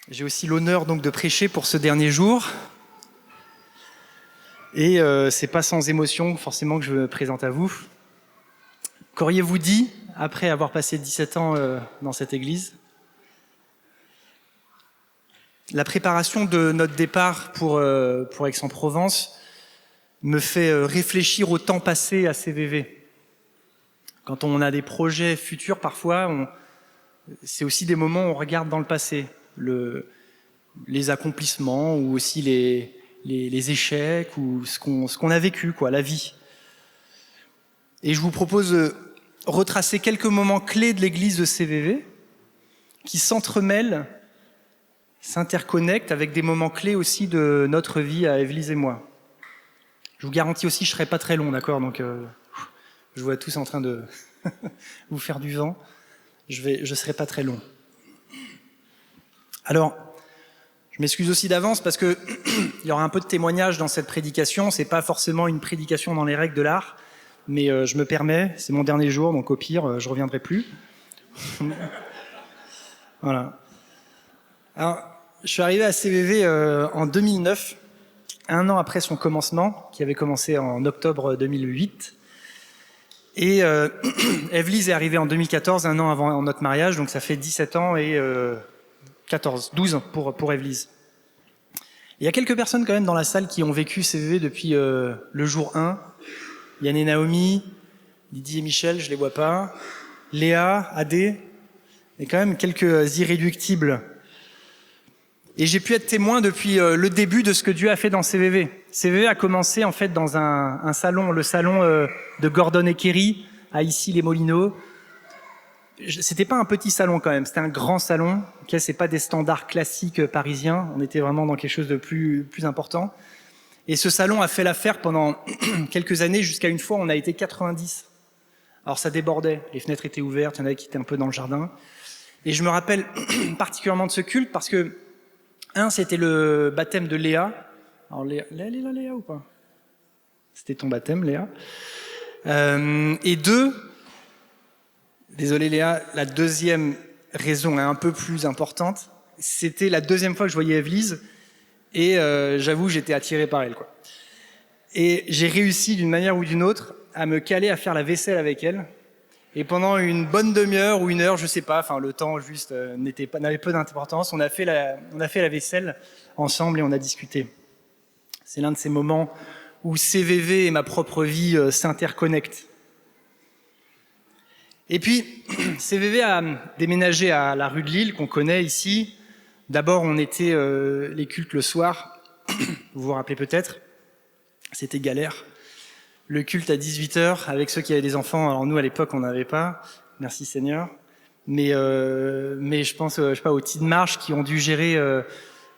J'ai aussi l'honneur donc de prêcher pour ce dernier jour. Et c'est pas sans émotion forcément que je me présente à vous. Qu'auriez-vous dit après avoir passé 17 ans dans cette église? La préparation de notre départ pour Aix-en-Provence me fait réfléchir au temps passé à CVV. Quand on a des projets futurs, parfois, c'est aussi des moments où on regarde dans le passé, les accomplissements ou aussi les échecs ou ce qu'on a vécu, la vie. Et je vous propose de retracer quelques moments clés de l'église de CVV qui s'entremêlent, s'interconnectent avec des moments clés aussi de notre vie à Évelise et moi. Je vous garantis aussi, je ne serai pas très long, d'accord? Donc, je vois tous en train de vous faire du vent. Je ne serai pas très long. Alors, je m'excuse aussi d'avance parce qu'il y aura un peu de témoignage dans cette prédication. Ce n'est pas forcément une prédication dans les règles de l'art, mais je me permets, c'est mon dernier jour, donc au pire, je ne reviendrai plus. Voilà. Alors, je suis arrivé à CVV en 2009, un an après son commencement, qui avait commencé en octobre 2008. Et Évelise est arrivée en 2014, un an avant notre mariage, donc ça fait 17 ans et 12 pour Évelise. Il y a quelques personnes quand même dans la salle qui ont vécu CVV depuis le jour 1. Yann et Naomi, Lydie et Michel, je ne les vois pas. Léa, Adé, et quand même quelques irréductibles. Et j'ai pu être témoin depuis le début de ce que Dieu a fait dans CVV. CVV a commencé en fait dans un salon, le salon de Gordon et Kerry, à Issy-les-Moulineaux. C'était pas un petit salon quand même, c'était un grand salon. Okay, c'est pas des standards classiques parisiens, on était vraiment dans quelque chose de plus important. Et ce salon a fait l'affaire pendant quelques années, jusqu'à une fois on a été 90. Alors ça débordait, les fenêtres étaient ouvertes, il y en avait qui étaient un peu dans le jardin. Et je me rappelle particulièrement de ce culte parce que c'était le baptême de Léa. Alors Léa, elle est là, Léa, ou pas? C'était ton baptême, Léa. Et 2, désolé Léa, la deuxième raison est un peu plus importante. C'était la deuxième fois que je voyais Évelise et j'avoue, j'étais attiré par elle, quoi. Et j'ai réussi d'une manière ou d'une autre à me caler à faire la vaisselle avec elle. Et pendant une bonne demi-heure ou une heure, je sais pas, enfin le temps juste n'avait peu d'importance. On a fait la vaisselle ensemble et on a discuté. C'est l'un de ces moments où CVV et ma propre vie s'interconnectent. Et puis, CVV a déménagé à la rue de Lille, qu'on connaît ici. D'abord, on était les cultes le soir, vous vous rappelez peut-être, c'était galère. Le culte à 18h avec ceux qui avaient des enfants. Alors nous, à l'époque, on n'avait pas. Merci Seigneur. Mais je pense, je sais pas, aux petites marches qui ont dû gérer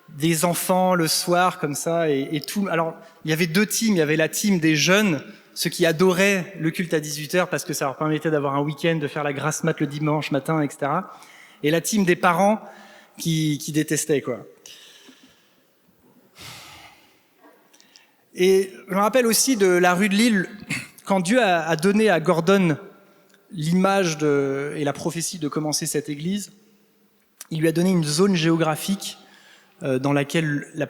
des enfants le soir comme ça et tout. Alors, il y avait 2 teams. Il y avait la team des jeunes, ceux qui adoraient le culte à 18h parce que ça leur permettait d'avoir un week-end, de faire la grasse mat le dimanche matin, etc. Et la team des parents qui détestaient, quoi. Et je me rappelle aussi de la rue de Lille, quand Dieu a donné à Gordon l'image et la prophétie de commencer cette église, il lui a donné une zone géographique dans laquelle le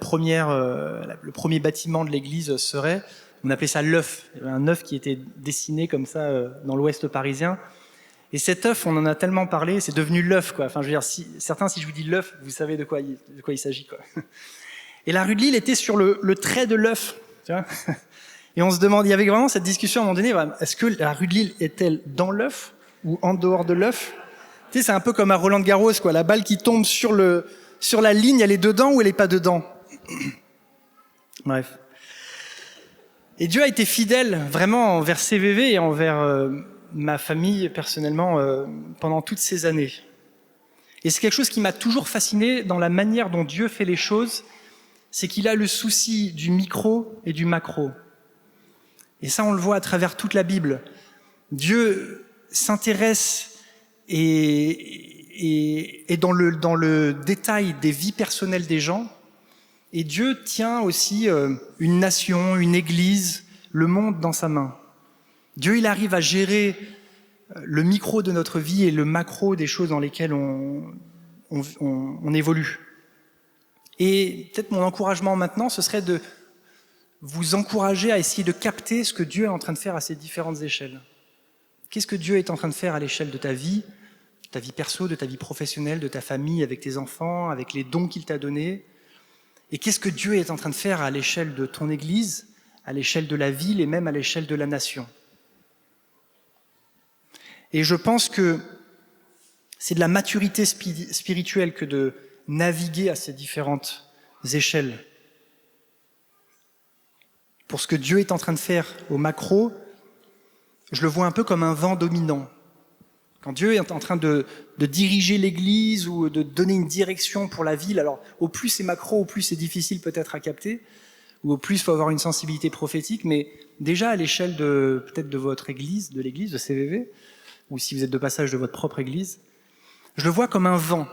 premier bâtiment de l'église serait. On appelait ça l'œuf. Il y avait un œuf qui était dessiné comme ça dans l'ouest parisien. Et cet œuf, on en a tellement parlé, c'est devenu l'œuf, quoi. Enfin, je veux dire, si je vous dis l'œuf, vous savez de quoi il s'agit, quoi. Et la rue de Lille était sur le trait de l'œuf. Et on se demande, il y avait vraiment cette discussion à un moment donné, est-ce que la rue de Lille est-elle dans l'œuf ou en dehors de l'œuf? Tu sais, c'est un peu comme à Roland-Garros, quoi. La balle qui tombe sur la ligne, elle est dedans ou elle est pas dedans? Bref. Et Dieu a été fidèle vraiment envers CVV et envers ma famille personnellement pendant toutes ces années. Et c'est quelque chose qui m'a toujours fasciné dans la manière dont Dieu fait les choses, c'est qu'il a le souci du micro et du macro. Et ça, on le voit à travers toute la Bible. Dieu s'intéresse et dans le détail des vies personnelles des gens. Et Dieu tient aussi une nation, une église, le monde dans sa main. Dieu, il arrive à gérer le micro de notre vie et le macro des choses dans lesquelles on évolue. Et peut-être mon encouragement maintenant, ce serait de vous encourager à essayer de capter ce que Dieu est en train de faire à ces différentes échelles. Qu'est-ce que Dieu est en train de faire à l'échelle de ta vie perso, de ta vie professionnelle, de ta famille, avec tes enfants, avec les dons qu'il t'a donnés? Et qu'est-ce que Dieu est en train de faire à l'échelle de ton Église, à l'échelle de la ville et même à l'échelle de la nation? Et je pense que c'est de la maturité spirituelle que de naviguer à ces différentes échelles. Pour ce que Dieu est en train de faire au macro, je le vois un peu comme un vent dominant. Quand Dieu est en train de diriger l'Église ou de donner une direction pour la ville, alors au plus c'est macro, au plus c'est difficile peut-être à capter, ou au plus il faut avoir une sensibilité prophétique, mais déjà à l'échelle peut-être de votre Église, de l'Église, de CVV, ou si vous êtes de passage de votre propre Église, je le vois comme un vent.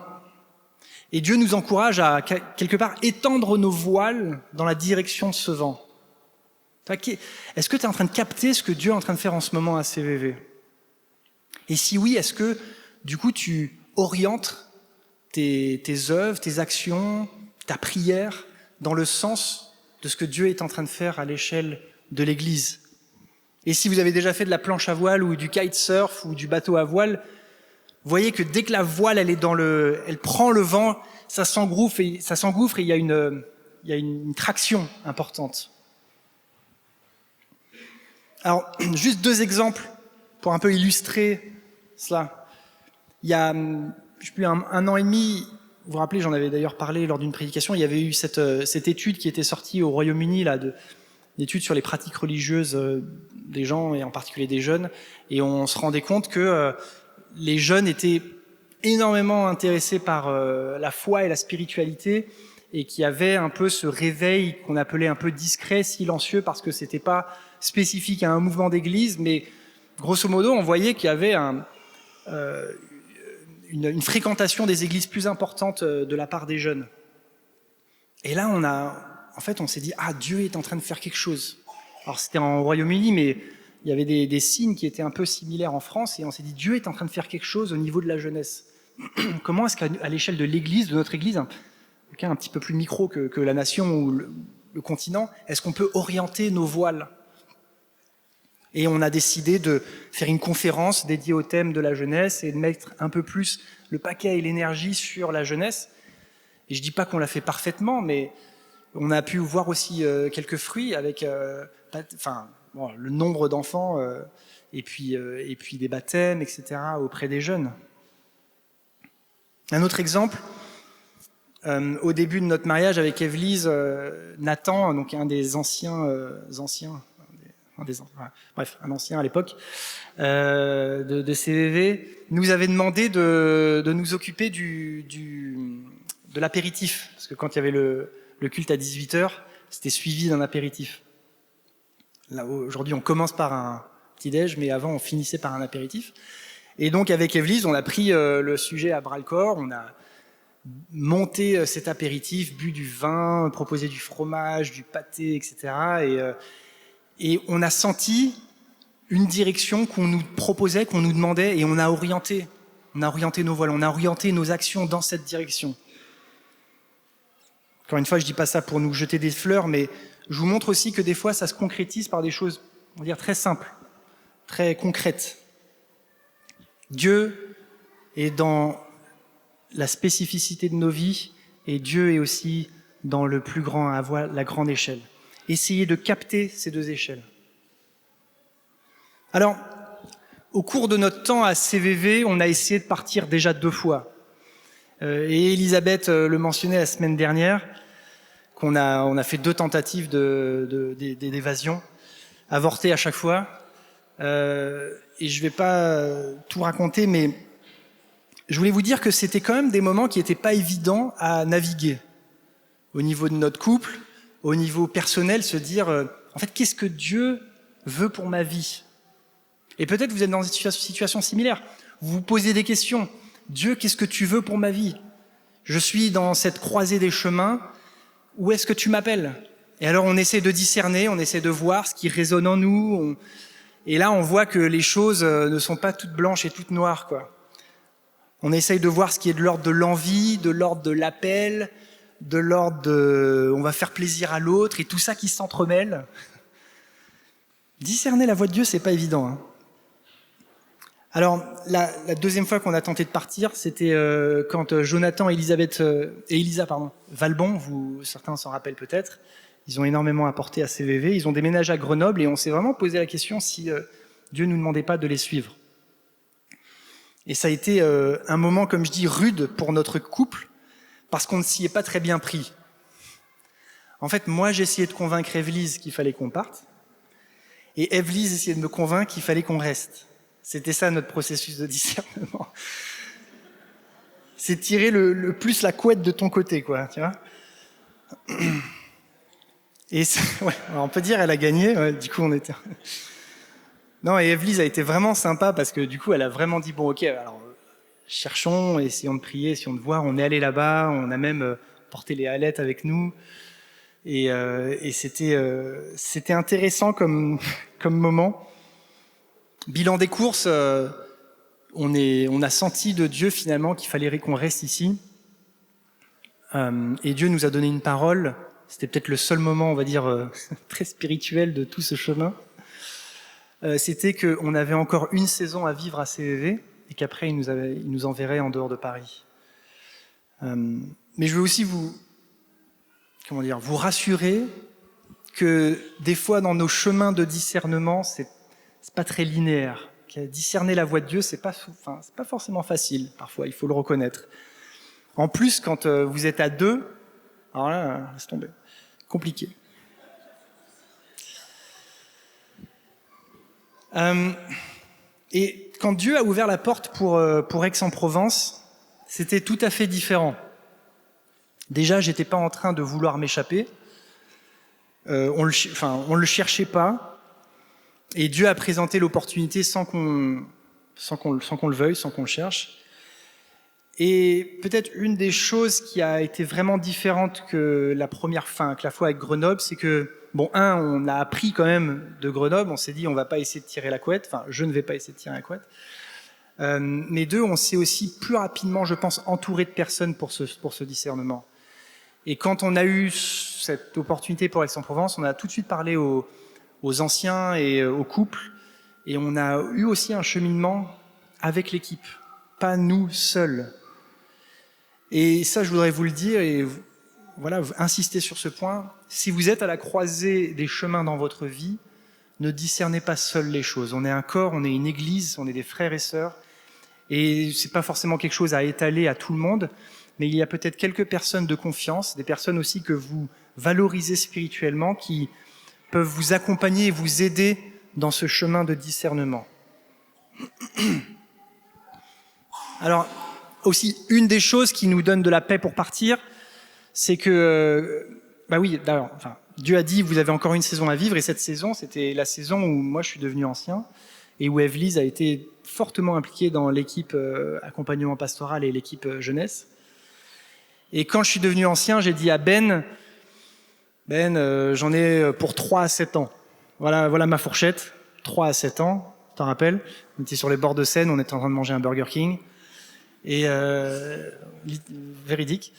Et Dieu nous encourage à, quelque part, étendre nos voiles dans la direction de ce vent. Est-ce que tu es en train de capter ce que Dieu est en train de faire en ce moment à CVV? Et si oui, est-ce que, du coup, tu orientes tes œuvres, tes actions, ta prière dans le sens de ce que Dieu est en train de faire à l'échelle de l'Église? Et si vous avez déjà fait de la planche à voile ou du kitesurf ou du bateau à voile, vous voyez que dès que la voile elle prend le vent, ça s'engouffre et il y a une traction importante. Alors, juste 2 exemples pour un peu illustrer cela. Il y a, je sais plus, un an et demi, vous vous rappelez, j'en avais d'ailleurs parlé lors d'une prédication, il y avait eu cette étude qui était sortie au Royaume-Uni, une étude sur les pratiques religieuses des gens, et en particulier des jeunes, et on se rendait compte que les jeunes étaient énormément intéressés par la foi et la spiritualité, et qui avaient un peu ce réveil qu'on appelait un peu discret, silencieux, parce que c'était pas spécifique à un mouvement d'église, mais grosso modo, on voyait qu'il y avait une fréquentation des églises plus importante de la part des jeunes. Et là, on s'est dit, Dieu est en train de faire quelque chose. Alors c'était en Royaume-Uni, mais il y avait des signes qui étaient un peu similaires en France, et on s'est dit, Dieu est en train de faire quelque chose au niveau de la jeunesse. Comment est-ce qu'à l'échelle de l'église, de notre église, un petit peu plus micro que la nation ou le continent, est-ce qu'on peut orienter nos voiles? Et on a décidé de faire une conférence dédiée au thème de la jeunesse et de mettre un peu plus le paquet et l'énergie sur la jeunesse. Et je dis pas qu'on l'a fait parfaitement, mais on a pu voir aussi quelques fruits avec le nombre d'enfants et puis des baptêmes, etc. auprès des jeunes. Un autre exemple, au début de notre mariage avec Evelise, Nathan, donc un ancien à l'époque de CVV, nous avait demandé de nous occuper de l'apéritif, parce que quand il y avait le culte à 18h, c'était suivi d'un apéritif. Là, aujourd'hui, on commence par un petit-déj, mais avant, on finissait par un apéritif. Et donc, avec Evelise, on a pris le sujet à bras-le-corps, on a monté cet apéritif, bu du vin, proposé du fromage, du pâté, etc. Et on a senti une direction qu'on nous proposait, qu'on nous demandait, et on a orienté nos voiles, on a orienté nos actions dans cette direction. Encore une fois, je dis pas ça pour nous jeter des fleurs, mais je vous montre aussi que des fois, ça se concrétise par des choses, on va dire, très simples, très concrètes. Dieu est dans la spécificité de nos vies, et Dieu est aussi dans le plus grand, la grande échelle. Essayez de capter ces 2 échelles. Alors, au cours de notre temps à CVV, on a essayé de partir déjà 2 fois. Et Elisabeth le mentionnait la semaine dernière, on a fait 2 tentatives d'évasion, avortées à chaque fois. Et je vais pas tout raconter, mais je voulais vous dire que c'était quand même des moments qui n'étaient pas évidents à naviguer. Au niveau de notre couple, au niveau personnel, se dire, en fait, qu'est-ce que Dieu veut pour ma vie? Et peut-être vous êtes dans une situation similaire. Vous vous posez des questions. Dieu, qu'est-ce que tu veux pour ma vie? Je suis dans cette croisée des chemins. Où est-ce que tu m'appelles? Et alors on essaie de discerner, on essaie de voir ce qui résonne en nous. Et là on voit que les choses ne sont pas toutes blanches et toutes noires, quoi. On essaye de voir ce qui est de l'ordre de l'envie, de l'ordre de l'appel, de l'ordre de on va faire plaisir à l'autre et tout ça qui s'entremêle. Discerner la voix de Dieu, c'est pas évident. Hein. Alors, la deuxième fois qu'on a tenté de partir, c'était quand Jonathan et Elisa Valbon, certains s'en rappellent peut-être, ils ont énormément apporté à CVV, ils ont déménagé à Grenoble et on s'est vraiment posé la question si Dieu ne nous demandait pas de les suivre. Et ça a été un moment, comme je dis, rude pour notre couple, parce qu'on ne s'y est pas très bien pris. En fait, moi, j'ai essayé de convaincre Evelyse qu'il fallait qu'on parte, et Evelyse essayait de me convaincre qu'il fallait qu'on reste. C'était ça notre processus de discernement. C'est tirer le plus la couette de ton côté, quoi, tu vois. Et ouais, on peut dire elle a gagné, ouais, du coup on était... Non, et Evelyse a été vraiment sympa parce que du coup elle a vraiment dit, bon ok, alors cherchons, essayons de prier, essayons de voir, on est allé là-bas, on a même porté les hallettes avec nous, et c'était intéressant comme moment. Bilan des courses, on a senti de Dieu finalement qu'il fallait qu'on reste ici. Et Dieu nous a donné une parole. C'était peut-être le seul moment, on va dire, très spirituel de tout ce chemin. C'était qu'on avait encore une saison à vivre à CVV et qu'après, il nous enverrait en dehors de Paris. Mais je veux aussi vous rassurer que des fois, dans nos chemins de discernement, c'est pas très linéaire. Discerner la voix de Dieu, c'est pas forcément facile, parfois, il faut le reconnaître. En plus, quand vous êtes à deux, alors là, laisse tomber, compliqué. Et quand Dieu a ouvert la porte pour Aix-en-Provence, c'était tout à fait différent. Déjà, j'étais pas en train de vouloir m'échapper, on le cherchait pas. Et Dieu a présenté l'opportunité sans qu'on le veuille, sans qu'on le cherche. Et peut-être une des choses qui a été vraiment différente que la fois avec Grenoble, c'est que, bon, on a appris quand même de Grenoble, on s'est dit on va pas essayer de tirer la couette, enfin je ne vais pas essayer de tirer la couette. Mais deux, on s'est aussi plus rapidement, je pense, entouré de personnes pour ce discernement. Et quand on a eu cette opportunité pour Aix-en-Provence, on a tout de suite parlé aux anciens et aux couples, et on a eu aussi un cheminement avec l'équipe, pas nous seuls. Et ça, je voudrais vous le dire, et voilà, insister sur ce point. Si vous êtes à la croisée des chemins dans votre vie, ne discernez pas seuls les choses. On est un corps, on est une église, on est des frères et sœurs, et c'est pas forcément quelque chose à étaler à tout le monde, mais il y a peut-être quelques personnes de confiance, des personnes aussi que vous valorisez spirituellement, qui peuvent vous accompagner et vous aider dans ce chemin de discernement. Alors, aussi, une des choses qui nous donne de la paix pour partir, c'est que, Dieu a dit, vous avez encore une saison à vivre, et cette saison, c'était la saison où moi je suis devenu ancien, et où Evelyse a été fortement impliquée dans l'équipe accompagnement pastoral et l'équipe jeunesse. Et quand je suis devenu ancien, j'ai dit à Ben, j'en ai pour 3 à 7 ans. Voilà ma fourchette, 3 à 7 ans, t'en rappelles? On était sur les bords de Seine, on était en train de manger un Burger King. Et véridique.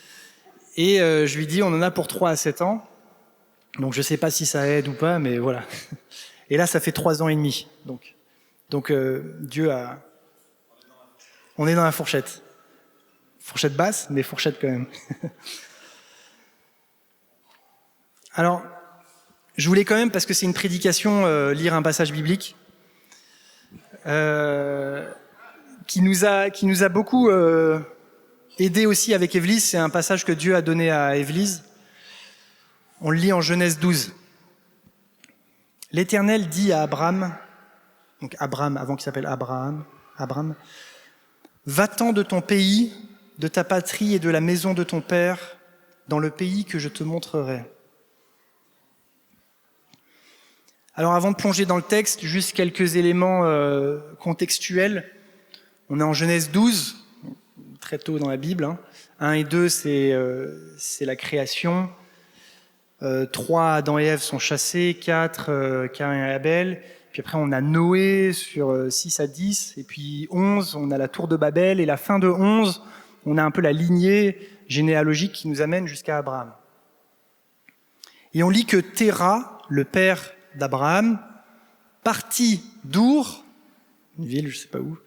Et je lui dis, on en a pour 3 à 7 ans. Donc je sais pas si ça aide ou pas, mais voilà. Et là, ça fait 3 ans et demi. Donc Dieu a... On est dans la fourchette. Fourchette basse, mais fourchette quand même. Alors, je voulais quand même, parce que c'est une prédication, lire un passage biblique qui nous a beaucoup aidé aussi avec Evelyse. C'est un passage que Dieu a donné à Evelyse. On le lit en Genèse 12. L'Éternel dit à Abraham, donc Abraham, avant qu'il s'appelle Abraham, va-t'en de ton pays, de ta patrie et de la maison de ton père, dans le pays que je te montrerai. Alors avant de plonger dans le texte, juste quelques éléments contextuels. On est en Genèse 12, très tôt dans la Bible. 1 et 2, c'est la création. 3, Adam et Ève sont chassés. 4, Caïn et Abel. Puis après, on a Noé sur 6 à 10. Et puis 11, on a la tour de Babel. Et la fin de 11, on a un peu la lignée généalogique qui nous amène jusqu'à Abraham. Et on lit que Téra, le père d'Abraham, partit d'Our, une ville, je ne sais pas où,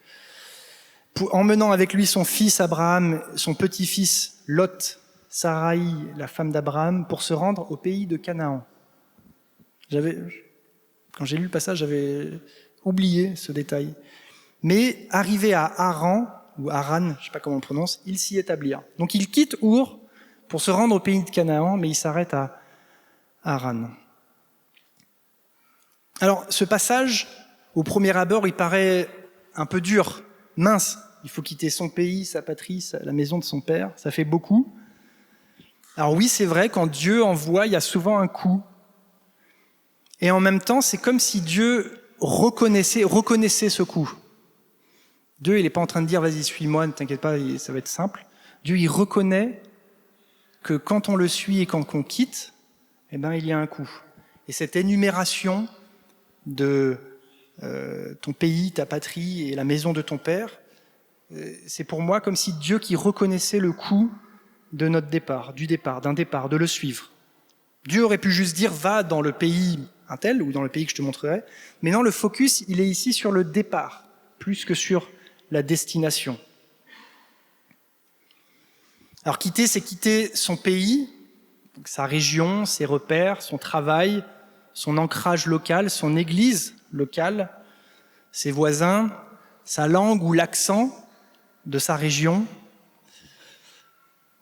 emmenant avec lui son fils Abraham, son petit-fils Lot, Saraï, la femme d'Abraham, pour se rendre au pays de Canaan. Quand j'ai lu le passage, j'avais oublié ce détail. Mais arrivé à Haran, ou Haran, je ne sais pas comment on prononce, ils s'y établirent. Donc ils quittent Our pour se rendre au pays de Canaan, mais ils s'arrêtent à Haran. Alors ce passage, au premier abord, il paraît un peu dur, mince. Il faut quitter son pays, sa patrie, la maison de son père, ça fait beaucoup. Alors oui, c'est vrai, quand Dieu envoie, il y a souvent un coût. Et en même temps, c'est comme si Dieu reconnaissait ce coût. Dieu, il n'est pas en train de dire « vas-y, suis-moi, ne t'inquiète pas, ça va être simple ». Dieu, il reconnaît que quand on le suit et quand on quitte, eh ben, il y a un coût. Et cette énumération de ton pays, ta patrie et la maison de ton père, c'est pour moi comme si Dieu qui reconnaissait le coût de notre départ, d'un départ, de le suivre. Dieu aurait pu juste dire « va dans le pays un tel ou dans le pays que je te montrerai », mais non, le focus, il est ici sur le départ, plus que sur la destination. Alors quitter, c'est quitter son pays, donc sa région, ses repères, son travail, son ancrage local, son église locale, ses voisins, sa langue ou l'accent de sa région.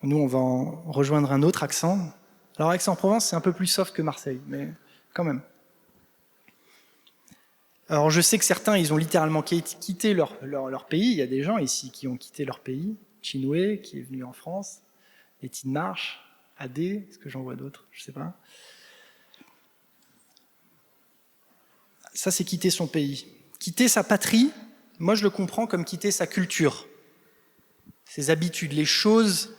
Nous, on va en rejoindre un autre accent. Alors Aix-en-Provence, c'est un peu plus soft que Marseille, mais quand même. Alors je sais que certains, ils ont littéralement quitté leur pays. Il y a des gens ici qui ont quitté leur pays. Chinoué, qui est venu en France. Étienne Marche, Adé, est-ce que j'en vois d'autres? Je ne sais pas. Ça, c'est quitter son pays. Quitter sa patrie, moi je le comprends comme quitter sa culture. Ses habitudes, les choses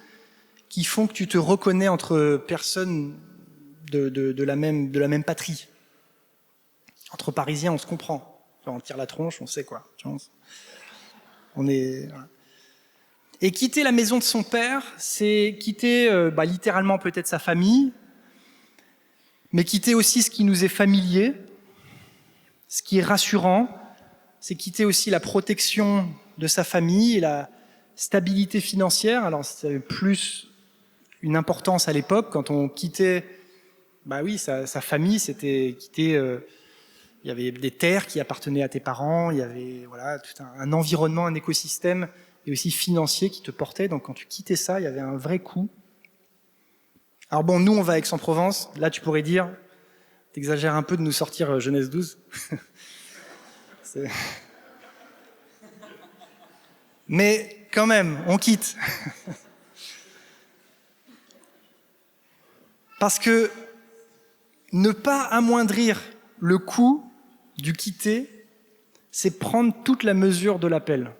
qui font que tu te reconnais entre personnes de la même patrie. Entre Parisiens, on se comprend. Enfin, on tire la tronche, on sait quoi. On est... Voilà. Et quitter la maison de son père, c'est quitter littéralement peut-être sa famille, mais quitter aussi ce qui nous est familier, ce qui est rassurant, c'est quitter aussi la protection de sa famille et la stabilité financière. Alors ça avait plus une importance à l'époque, quand on quittait sa famille, c'était quitter... il y avait des terres qui appartenaient à tes parents, il y avait tout un environnement, un écosystème et aussi financier qui te portait. Donc quand tu quittais ça, il y avait un vrai coût. Alors bon, nous on va à Aix-en-Provence, là tu pourrais dire, t'exagères un peu de nous sortir Genèse 12. Mais quand même, on quitte. Parce que ne pas amoindrir le coût du quitter, c'est prendre toute la mesure de l'appel.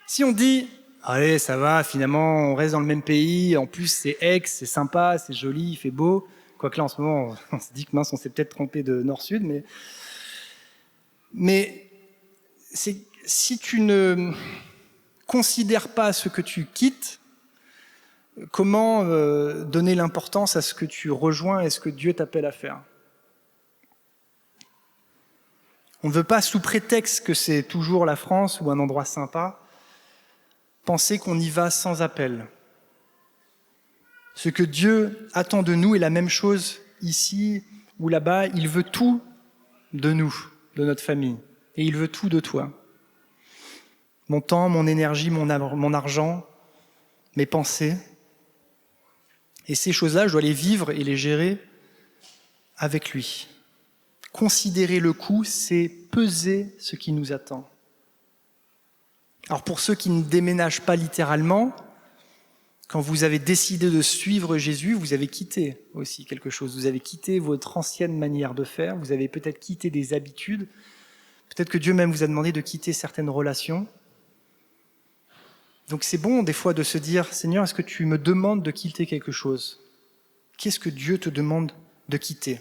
Si on dit « allez, ça va, finalement, on reste dans le même pays, en plus c'est Aix, c'est sympa, c'est joli, il fait beau », quoique là, en ce moment, on se dit que mince, on s'est peut-être trompé de nord-sud, mais si tu ne considères pas ce que tu quittes, comment donner l'importance à ce que tu rejoins et ce que Dieu t'appelle à faire? On ne veut pas, sous prétexte que c'est toujours la France ou un endroit sympa, penser qu'on y va sans appel. Ce que Dieu attend de nous est la même chose ici ou là-bas. Il veut tout de nous, de notre famille. Et il veut tout de toi. Mon temps, mon énergie, mon argent, mes pensées. Et ces choses-là, je dois les vivre et les gérer avec lui. Considérer le coût, c'est peser ce qui nous attend. Alors pour ceux qui ne déménagent pas littéralement, quand vous avez décidé de suivre Jésus, vous avez quitté aussi quelque chose. Vous avez quitté votre ancienne manière de faire, vous avez peut-être quitté des habitudes, peut-être que Dieu même vous a demandé de quitter certaines relations. Donc c'est bon des fois de se dire « Seigneur, est-ce que tu me demandes de quitter quelque chose ? Qu'est-ce que Dieu te demande de quitter ?»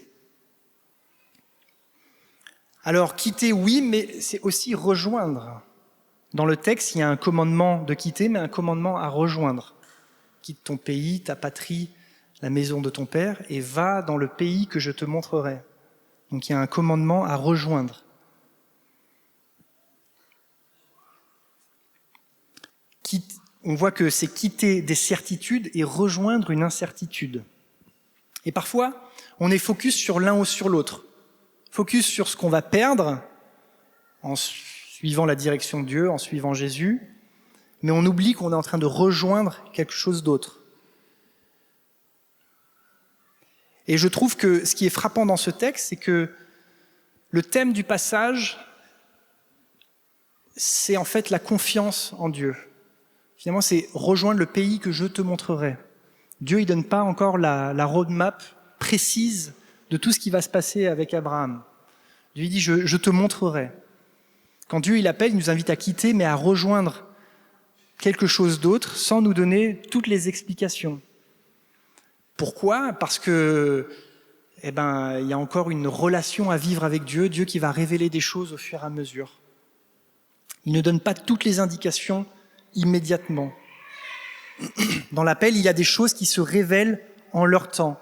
Alors quitter, oui, mais c'est aussi rejoindre. Dans le texte, il y a un commandement de quitter, mais un commandement à rejoindre. quitte ton pays, ta patrie, la maison de ton père, et va dans le pays que je te montrerai. Donc il y a un commandement à rejoindre. On voit que c'est quitter des certitudes et rejoindre une incertitude. Et parfois, on est focus sur l'un ou sur l'autre. Focus sur ce qu'on va perdre en suivant la direction de Dieu, en suivant Jésus, mais on oublie qu'on est en train de rejoindre quelque chose d'autre. Et je trouve que ce qui est frappant dans ce texte, c'est que le thème du passage, c'est en fait la confiance en Dieu. Finalement, c'est rejoindre le pays que je te montrerai. Dieu, il donne pas encore la roadmap précise de tout ce qui va se passer avec Abraham. Dieu il dit, je te montrerai. Quand Dieu il appelle, il nous invite à quitter, mais à rejoindre quelque chose d'autre sans nous donner toutes les explications. Pourquoi ? Parce que, il y a encore une relation à vivre avec Dieu, Dieu qui va révéler des choses au fur et à mesure. Il ne donne pas toutes les indications immédiatement. Dans l'appel, il y a des choses qui se révèlent en leur temps.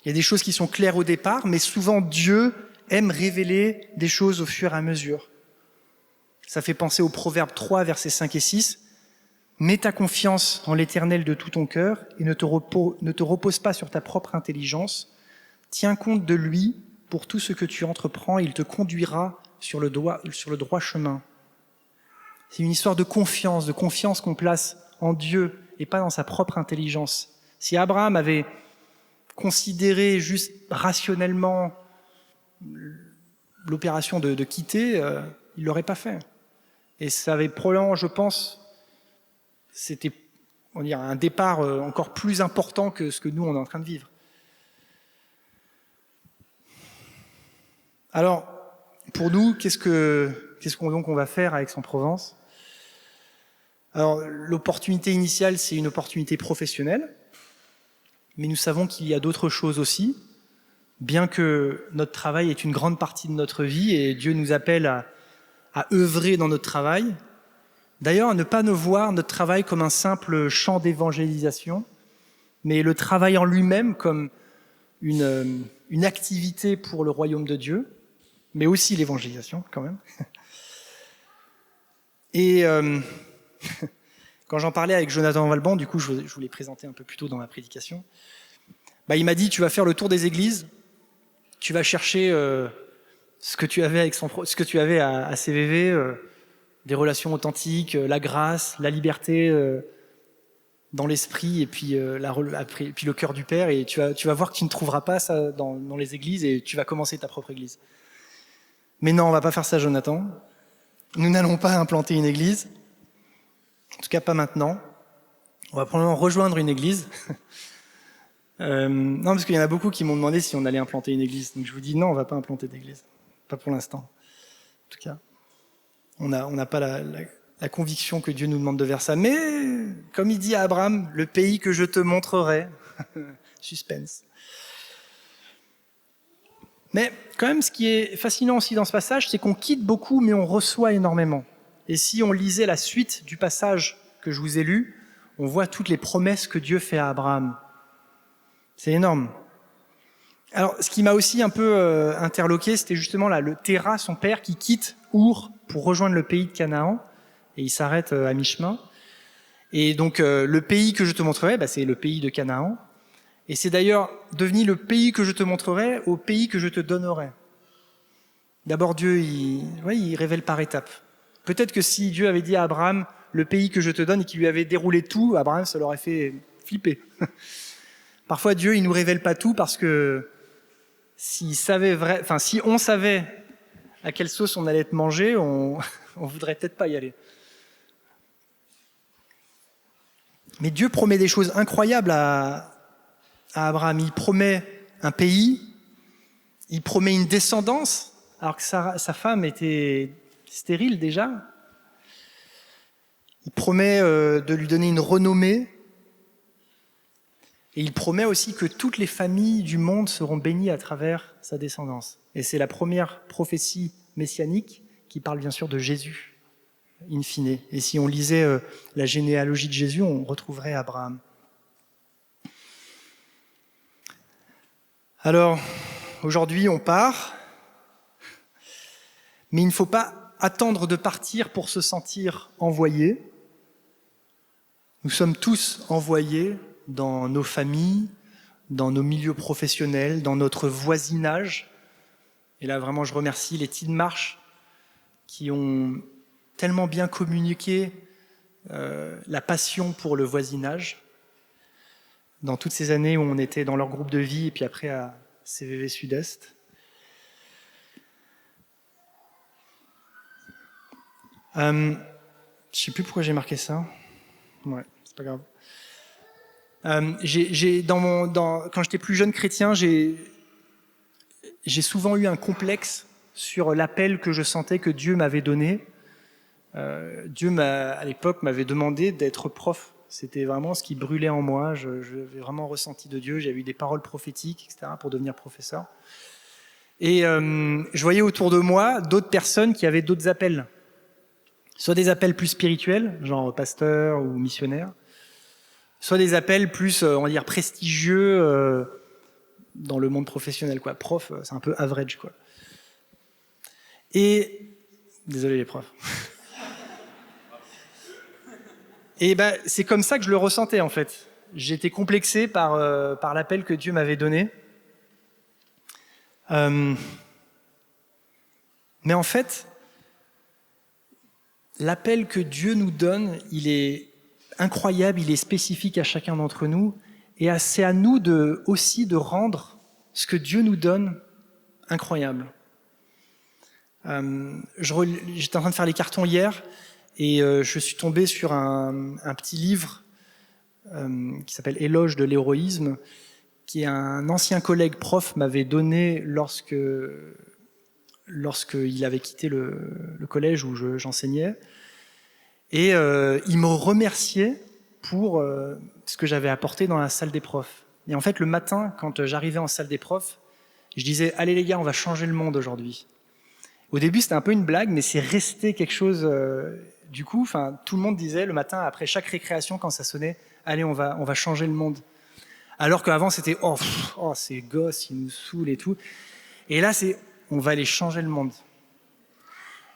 Il y a des choses qui sont claires au départ, mais souvent Dieu aime révéler des choses au fur et à mesure. Ça fait penser au Proverbe 3, versets 5 et 6. « Mets ta confiance en l'Éternel de tout ton cœur et ne te repose pas sur ta propre intelligence. Tiens compte de lui pour tout ce que tu entreprends et il te conduira sur le droit chemin. » C'est une histoire de confiance qu'on place en Dieu et pas dans sa propre intelligence. Si Abraham avait considéré juste rationnellement l'opération de quitter, il ne l'aurait pas fait. Et ça avait probablement, je pense, c'était un départ encore plus important que ce que nous, on est en train de vivre. Alors, pour nous, qu'est-ce qu'on va faire à Aix-en-Provence ? Alors, l'opportunité initiale, c'est une opportunité professionnelle, mais nous savons qu'il y a d'autres choses aussi, bien que notre travail est une grande partie de notre vie et Dieu nous appelle à œuvrer dans notre travail. D'ailleurs, à ne pas nous voir notre travail comme un simple champ d'évangélisation, mais le travail en lui-même comme une activité pour le royaume de Dieu, mais aussi l'évangélisation quand même. Et quand j'en parlais avec Jonathan Valban, du coup je vous l'ai présenté un peu plus tôt dans ma prédication, il m'a dit, tu vas faire le tour des églises, tu vas chercher ce que tu avais à CVV, des relations authentiques, la grâce, la liberté dans l'esprit et puis, puis le cœur du Père, et tu vas voir que tu ne trouveras pas ça dans les églises et tu vas commencer ta propre église. Mais non, on ne va pas faire ça, Jonathan. Nous n'allons pas implanter une église, en tout cas pas maintenant. On va probablement rejoindre une église. Non, parce qu'il y en a beaucoup qui m'ont demandé si on allait implanter une église. Donc je vous dis non, on ne va pas implanter d'église. Pas pour l'instant. En tout cas, on n'a pas la conviction que Dieu nous demande de faire ça. Mais, comme il dit à Abraham, le pays que je te montrerai. Suspense. Mais quand même, ce qui est fascinant aussi dans ce passage, c'est qu'on quitte beaucoup, mais on reçoit énormément. Et si on lisait la suite du passage que je vous ai lu, on voit toutes les promesses que Dieu fait à Abraham. C'est énorme. Alors, ce qui m'a aussi un peu interloqué, c'était justement là, le Téra, son père, qui quitte Our pour rejoindre le pays de Canaan, et il s'arrête à mi-chemin. Et donc, le pays que je te montrerai, c'est le pays de Canaan. Et c'est d'ailleurs devenu le pays que je te montrerai au pays que je te donnerai. D'abord, Dieu, il révèle par étapes. Peut-être que si Dieu avait dit à Abraham, le pays que je te donne, et qu'il lui avait déroulé tout, Abraham, ça l'aurait fait flipper. Parfois, Dieu, il nous révèle pas tout parce que si on savait à quelle sauce on allait être mangé, on voudrait peut-être pas y aller. Mais Dieu promet des choses incroyables à Abraham. Il promet un pays, il promet une descendance, alors que sa femme était stérile déjà. Il promet de lui donner une renommée. Et il promet aussi que toutes les familles du monde seront bénies à travers sa descendance. Et c'est la première prophétie messianique qui parle bien sûr de Jésus. in fine. Et si on lisait la généalogie de Jésus, on retrouverait Abraham. Alors, aujourd'hui, on part, mais il ne faut pas attendre de partir pour se sentir envoyé. Nous sommes tous envoyés dans nos familles, dans nos milieux professionnels, dans notre voisinage. Et là, vraiment, je remercie les Teen March qui ont tellement bien communiqué la passion pour le voisinage dans toutes ces années où on était dans leur groupe de vie et puis après à CVV Sud-Est. Je ne sais plus pourquoi j'ai marqué ça. Ouais, c'est pas grave. Quand j'étais plus jeune chrétien, j'ai souvent eu un complexe sur l'appel que je sentais que Dieu m'avait donné. Dieu, à l'époque, m'avait demandé d'être prof. C'était vraiment ce qui brûlait en moi. J'avais vraiment ressenti de Dieu. J'avais eu des paroles prophétiques, etc., pour devenir professeur. Et je voyais autour de moi d'autres personnes qui avaient d'autres appels. Soit des appels plus spirituels, genre pasteur ou missionnaire, soit des appels plus, on va dire, prestigieux dans le monde professionnel, quoi. Prof, c'est un peu average, quoi. Et désolé les profs. Et ben, c'est comme ça que je le ressentais en fait. J'étais complexé par l'appel que Dieu m'avait donné. Mais en fait, l'appel que Dieu nous donne, il est incroyable, il est spécifique à chacun d'entre nous. Et c'est à nous aussi de rendre ce que Dieu nous donne incroyable. J'étais en train de faire les cartons hier et je suis tombé sur un petit livre qui s'appelle Éloge de l'héroïsme, qui un ancien collègue prof m'avait donné lorsqu'il avait quitté le collège où j'enseignais. Et il me remerciait pour ce que j'avais apporté dans la salle des profs. Et en fait, le matin, quand j'arrivais en salle des profs, je disais « Allez les gars, on va changer le monde aujourd'hui ». Au début, c'était un peu une blague, mais c'est resté quelque chose... du coup, tout le monde disait le matin, après chaque récréation, quand ça sonnait, « Allez, on va changer le monde ». Alors qu'avant, c'était « Oh, ces gosses, ils nous saoulent et tout ». Et là, c'est « On va aller changer le monde ».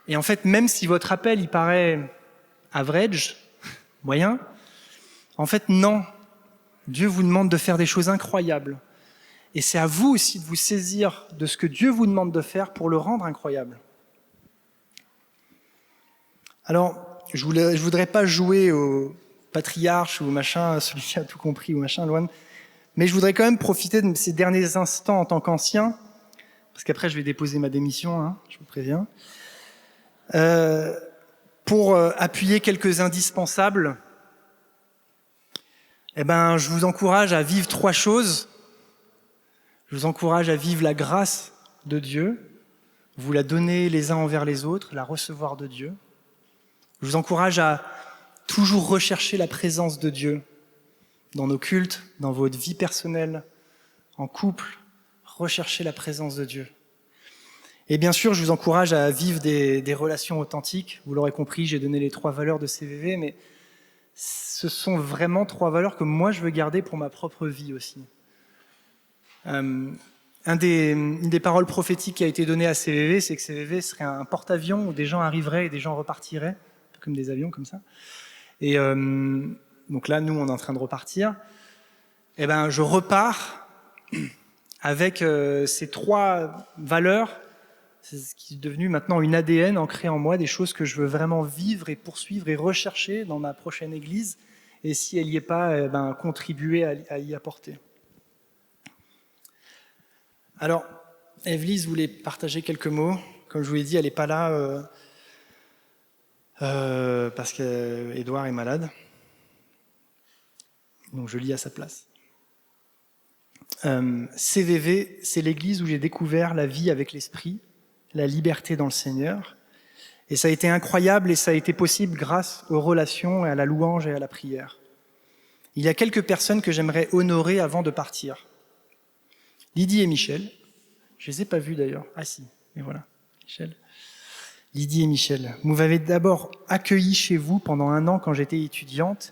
Et en fait, même si votre appel, il paraît average, moyen, en fait, non. Dieu vous demande de faire des choses incroyables. Et c'est à vous aussi de vous saisir de ce que Dieu vous demande de faire pour le rendre incroyable. Alors, je voudrais pas jouer au patriarche ou machin, celui qui a tout compris ou machin, loin. Mais je voudrais quand même profiter de ces derniers instants en tant qu'ancien, parce qu'après je vais déposer ma démission, hein, je vous préviens, pour appuyer quelques indispensables. Eh ben, je vous encourage à vivre 3 choses. Je vous encourage à vivre la grâce de Dieu, vous la donner les uns envers les autres, la recevoir de Dieu. Je vous encourage à toujours rechercher la présence de Dieu dans nos cultes, dans votre vie personnelle, en couple, rechercher la présence de Dieu. Et bien sûr, je vous encourage à vivre des relations authentiques. Vous l'aurez compris, j'ai donné les 3 valeurs de CVV, mais ce sont vraiment 3 valeurs que moi je veux garder pour ma propre vie aussi. Une des paroles prophétiques qui a été donnée à CVV, c'est que CVV serait un porte-avions où des gens arriveraient et des gens repartiraient, comme des avions comme ça. Et donc là, nous, on est en train de repartir. Et ben, je repars avec ces 3 valeurs. C'est ce qui est devenu maintenant une ADN ancrée en moi, des choses que je veux vraiment vivre et poursuivre et rechercher dans ma prochaine église. Et si elle n'y est pas, contribuer à y apporter. Alors, Evelyse voulait partager quelques mots. Comme je vous l'ai dit, elle n'est pas là parce qu'Edouard est malade. Donc je lis à sa place. CVV, c'est l'église où j'ai découvert la vie avec l'esprit, la liberté dans le Seigneur. Et ça a été incroyable et ça a été possible grâce aux relations et à la louange et à la prière. Il y a quelques personnes que j'aimerais honorer avant de partir. Lydie et Michel. Je les ai pas vus d'ailleurs. Ah si, mais voilà, Michel. Lydie et Michel. Vous m'avez d'abord accueilli chez vous pendant 1 an quand j'étais étudiante.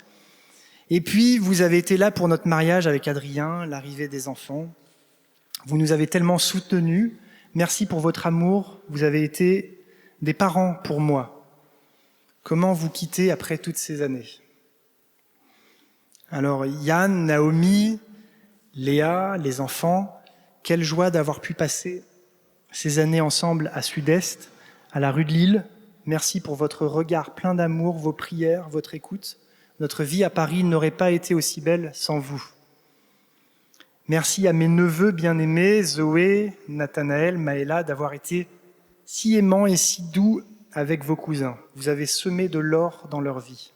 Et puis, vous avez été là pour notre mariage avec Adrien, l'arrivée des enfants. Vous nous avez tellement soutenus. Merci pour votre amour. Vous avez été des parents pour moi. Comment vous quitter après toutes ces années? Alors, Yann, Naomi, Léa, les enfants, quelle joie d'avoir pu passer ces années ensemble à Sud-Est, à la rue de Lille. Merci pour votre regard plein d'amour, vos prières, votre écoute. Notre vie à Paris n'aurait pas été aussi belle sans vous. Merci à mes neveux bien-aimés, Zoé, Nathanaël, Maëla, d'avoir été si aimants et si doux avec vos cousins. Vous avez semé de l'or dans leur vie.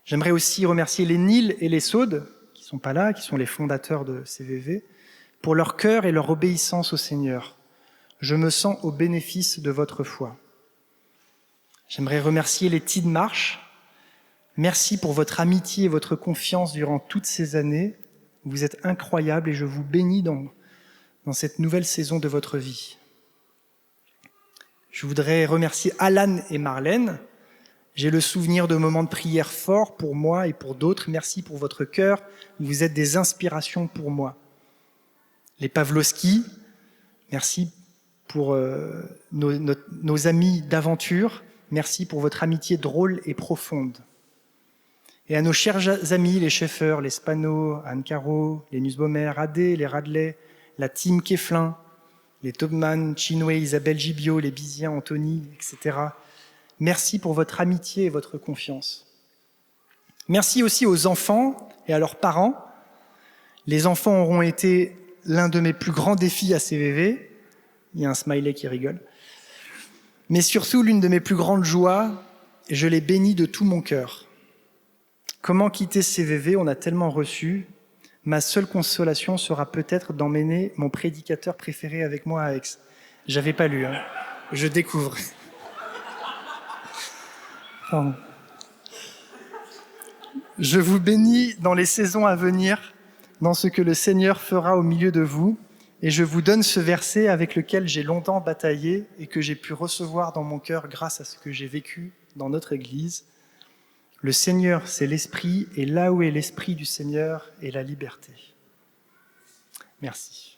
J'aimerais aussi remercier les Nil et les Saudes, qui ne sont pas là, qui sont les fondateurs de CVV, pour leur cœur et leur obéissance au Seigneur. Je me sens au bénéfice de votre foi. J'aimerais remercier les Tidmarsh. Merci pour votre amitié et votre confiance durant toutes ces années. Vous êtes incroyables et je vous bénis dans cette nouvelle saison de votre vie. Je voudrais remercier Alan et Marlène. J'ai le souvenir de moments de prière forts pour moi et pour d'autres. Merci pour votre cœur. Vous êtes des inspirations pour moi. Les Pavlovski, merci pour nos amis d'aventure. Merci pour votre amitié drôle et profonde. Et à nos chers amis, les Schaeffer, les Spano, Anne Caro, les Nussbaumer, Adé, les Radley, la team Keflin, les Tobman, Chinoué, Isabelle Gibio, les Biziens, Anthony, etc. Merci pour votre amitié et votre confiance. Merci aussi aux enfants et à leurs parents. Les enfants auront été l'un de mes plus grands défis à CVV. Il y a un smiley qui rigole. Mais surtout, l'une de mes plus grandes joies, je les bénis de tout mon cœur. Comment quitter CVV? On a tellement reçu. Ma seule consolation sera peut-être d'emmener mon prédicateur préféré avec moi à Aix. J'avais pas lu, hein. Je découvre. Pardon. Je vous bénis dans les saisons à venir, dans ce que le Seigneur fera au milieu de vous, et je vous donne ce verset avec lequel j'ai longtemps bataillé et que j'ai pu recevoir dans mon cœur grâce à ce que j'ai vécu dans notre Église. Le Seigneur, c'est l'Esprit, et là où est l'Esprit du Seigneur est la liberté. Merci.